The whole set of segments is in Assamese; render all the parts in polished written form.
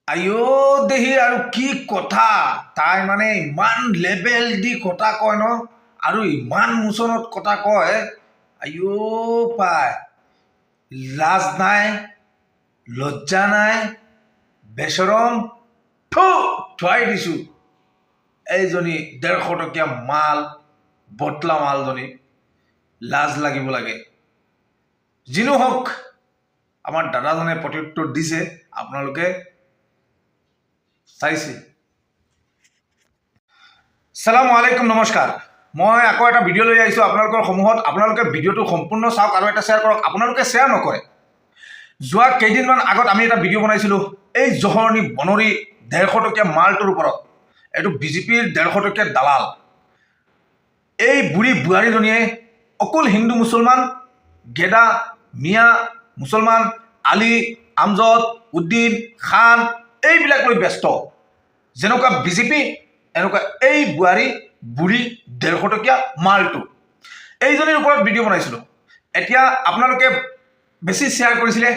আইও দেহি আৰু কি কথা তাই মানে ইমান লেবেল দি কথা কয় ন আৰু ইমান মোচনত কথা কয় আইও পাই লাজ নাই লজ্জা নাই বেচৰম থুৱাই দিছোঁ এইজনী 150 টকীয়া মাল বটলা মালজনী লাজ লাগিব লাগে যিনো হওক আমাৰ দাদাজনে প্ৰত্যুত্তৰ দিছে আপোনালোকে চাইছে সালাম আলাইকুম নমস্কাৰ মই আকৌ এটা ভিডিঅ' লৈ আহিছোঁ আপোনালোকৰ সমূহত আপোনালোকে ভিডিঅ'টো সম্পূৰ্ণ চাওক আৰু এটা শ্বেয়াৰ কৰক আপোনালোকে শ্বেয়াৰ নকৰে যোৱা কেইদিনমান আগত আমি এটা ভিডিঅ' বনাইছিলোঁ এই জহৰণী বনৰী 150 টকীয়া মালটোৰ ওপৰত এইটো বিজেপিৰ 150 টকীয়া দালাল এই বুঢ়ী বোৱাৰীজনীয়ে অকল হিন্দু মুছলমান গেদা মিয়া মুছলমান আলী আমজদ উদ্দিন খান এইবিলাক লৈ ব্যস্ত যেনেকুৱা বিজেপি এনেকুৱা এই বোৱাৰী বুঢ়ী 150 টকীয়া মালটো এইজনীৰ ওপৰত ভিডিঅ' বনাইছিলোঁ এতিয়া আপোনালোকে বেছি শ্বেয়াৰ কৰিছিলে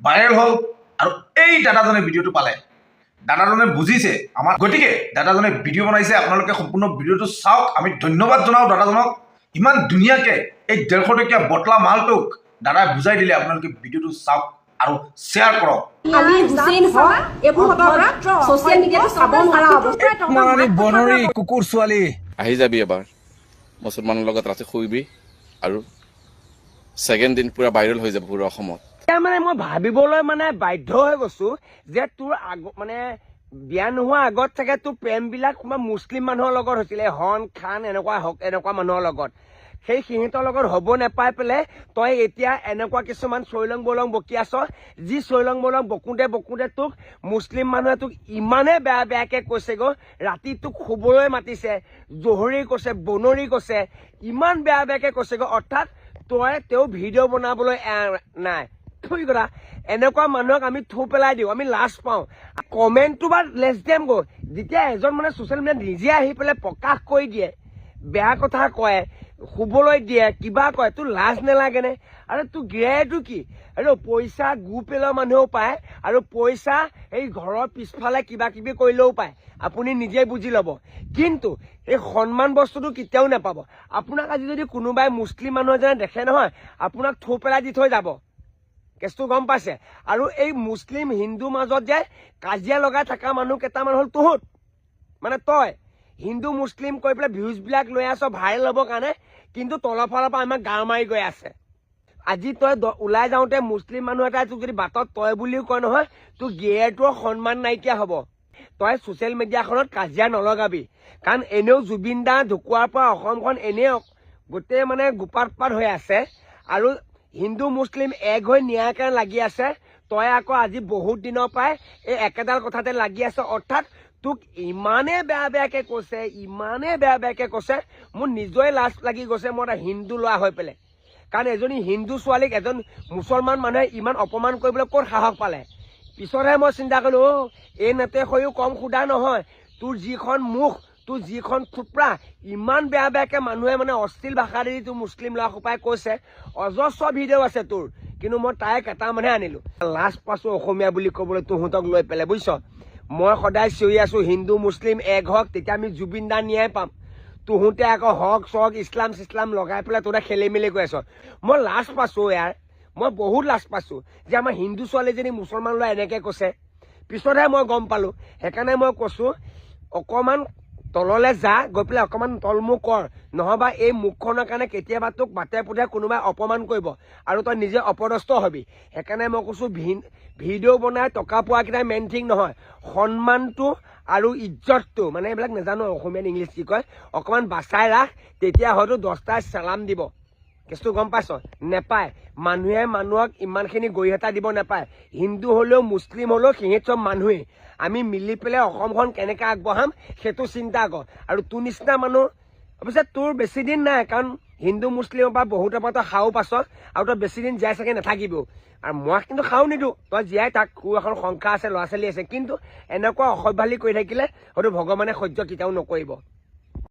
ভাইৰেল হ'ল আৰু এই দাদাজনে ভিডিঅ'টো পালে দাদাজনে বুজিছে আমাৰ গতিকে দাদাজনে ভিডিঅ' বনাইছে আপোনালোকে সম্পূৰ্ণ ভিডিঅ'টো চাওক আমি ধন্যবাদ জনাওঁ দাদাজনক ইমান ধুনীয়াকৈ এই 150 টকীয়া বটলা মালটোক দাদাই বুজাই দিলে আপোনালোকে ভিডিঅ'টো চাওক আৰু শ্বেয়াৰ কৰক আলী হুছেইন হক এইবোৰ অভদ্ৰ সোশ্যাল মিডিয়াটো চাব নোৱাৰা অৱস্থা বনৰী কুকুৰ ছোৱালী আহি যাবি এবাৰ মুছলমানৰ লগত ৰাতি শুইবি আৰু ছেকেণ্ড দিন পুৰা ভাইৰেল হৈ যাব পুৰা অসমত মানে মই ভাবিবলৈ মানে বাধ্য হৈ গৈছো যে তোৰ মানে বিয়া নোহোৱা আগত চাগে তোৰ প্ৰেম বিলাক মুছলিম মানুহৰ লগত হৈছিলে হন খান এনেকুৱা মানুহৰ লগত সেই সিহঁতৰ লগত হ'ব নেপাই পেলাই তই এতিয়া এনেকুৱা কিছুমান চৈলং বলং বকি আছ যি চৈলং বলং বকোতে তোক মুছলিম মানুহে তোক ইমানে বেয়াকে কৈছে গো ৰাতি তোক শুবলৈ মাতিছে জহৰী কৈছে বনৰী কৈছে ইমান বেয়াকে কৈছে গো অৰ্থাৎ তই তেওঁ ভিডিঅ' বনাবলৈ নাই কথা এনেকুৱা মানুহক আমি থু পেলাই দিওঁ আমি লাজ পাওঁ কমেণ্টটো বা লেছ দেম গো যেতিয়া এজন মানে ছ'চিয়েল মিডিয়াত নিজে আহি পেলাই প্ৰকাশ কৰি দিয়ে বেয়া কথা কয় শুবলৈ দিয়ে কিবা কয় তোৰ লাজ নালাগেনে আৰু তোৰ গিৰায়টো কি আৰু পইচা গু পেলোৱা মানুহেও পায় আৰু পইচা এই ঘৰৰ পিছফালে কিবা কিবি কৰিলেও পায় আপুনি নিজে বুজি ল'ব কিন্তু এই সন্মান বস্তুটো কেতিয়াও নাপাব আপোনাক আজি যদি কোনোবাই মুছলিম মানুহ এজনে দেখে নহয় আপোনাক থু পেলাই দি থৈ যাব কেছটো গম পাইছে আৰু এই মুছলিম হিন্দুৰ মাজত যে কাজিয়া লগাই থকা মানুহ কেইটামান হ'ল তহঁত মানে তই হিন্দু মুছলিম কৈ পেলাই ভিউজবিলাক লৈ আছ ভাইৰেল হ'বৰ কাৰণে কিন্তু তলৰ ফালৰ পৰা আমাক গাৰ মাৰি গৈ আছে আজি তই ওলাই যাওঁতে মুছলিম মানুহ এটাই তোক যদি বাটত তই বুলিও কয় নহয় তোৰ গিয়েৰটোৰ সন্মান নাইকিয়া হ'ব তই ছ'চিয়েল মিডিয়াখনত কাজিয়া নলগাবি কাৰণ এনেও জুবিন দা ঢুকোৱাৰ পৰা অসমখন এনেই গোটেই মানে গোপাটপাট হৈ আছে আৰু হিন্দু মুছলিম এক হৈ ন্যায়ৰ কাৰণে লাগি আছে তই আকৌ আজি বহুত দিনৰ পৰাই এই একেডাল কথাতে লাগি আছে অৰ্থাৎ তোক ইমানে বেয়াকে কৈছে মোৰ নিজৰে লাজ লাগি গৈছে মই এটা হিন্দু ল'ৰা হৈ পেলাই কাৰণ এজনী হিন্দু ছোৱালীক এজন মুছলমান মানুহে ইমান অপমান কৰিবলৈ ক'ত সাহস পালে পিছতহে মই চিন্তা কৰিলোঁ এই নেতে হৈও কম সুধা নহয় তোৰ যিখন মুখ তোৰ যিখন থোপৰা ইমান বেয়াকে মানুহে মানে অশ্লীল ভাষা দি তোৰ মুছলিম ল'ৰা সোপাই কৈছে অজস্ৰ ভিডিঅ' আছে তোৰ কিন্তু মই তাই কেইটামানহে আনিলোঁ লাজ পাইছোঁ অসমীয়া বুলি ক'বলৈ তহঁতক লৈ পেলাই বুজিছ মই সদায় চিঞৰি আছো হিন্দু মুছলিম এক হওক তেতিয়া আমি জুবিন দা ন্যায় পাম তহঁতে আকৌ হক চক ইছলাম লগাই পেলাই তোৰা খেলি মেলি গৈ আছ মই লাজ পাইছোঁ ইয়াৰ মই বহুত লাজ পাইছোঁ যে আমাৰ হিন্দু ছোৱালীজনী মুছলমান ল'ৰা এনেকৈ কৈছে পিছতহে মই গম পালোঁ সেইকাৰণে মই কৈছোঁ অকণমান তললৈ যা গৈ পেলাই অকণমান তলমুখ কৰ নহবা এই মুখখনৰ কাৰণে কেতিয়াবা তোক বাটে পুধে কোনোবাই অপমান কৰিব আৰু তই নিজে অপদস্থ হবি সেইকাৰণে মই কৈছোঁ ভিডিঅ' বনাই টকা পোৱাকেইটাই মেইন থিং নহয় সন্মানটো আৰু ইজ্জতটো মানে এইবিলাক নাজানো অসমীয়াত ইংলিছ কি কয় অকণমান বাচাই ৰাখ তেতিয়া হয়তো 10টাই চালাম দিব কেছটো গম পাইছ নেপায় মানুহে মানুহক ইমানখিনি গৰিহতা দিব নাপায় হিন্দু হ'লেও মুছলিম হ'লেও সিহঁত চব মানুহেই আমি মিলি পেলাই অসমখন কেনেকৈ আগবঢ়াম সেইটো চিন্তা কৰ আৰু তোৰ নিচিনা মানুহ অৱশ্যে তোৰ বেছি দিন নাই কাৰণ হিন্দু মুছলিমৰ পৰা বহুতৰ পৰা তই খাও পাছ আৰু তই বেছি দিন জীয়াই চাগে নাথাকিবও আৰু মই কিন্তু খাও নিদিওঁ তই জীয়াই থাক তোৰ এখন সংসাৰ আছে ল'ৰা ছোৱালী আছে কিন্তু এনেকুৱা অসভ্যালি কৰি থাকিলে হয়তো ভগৱানে সহ্য কেতিয়াও নকৰিব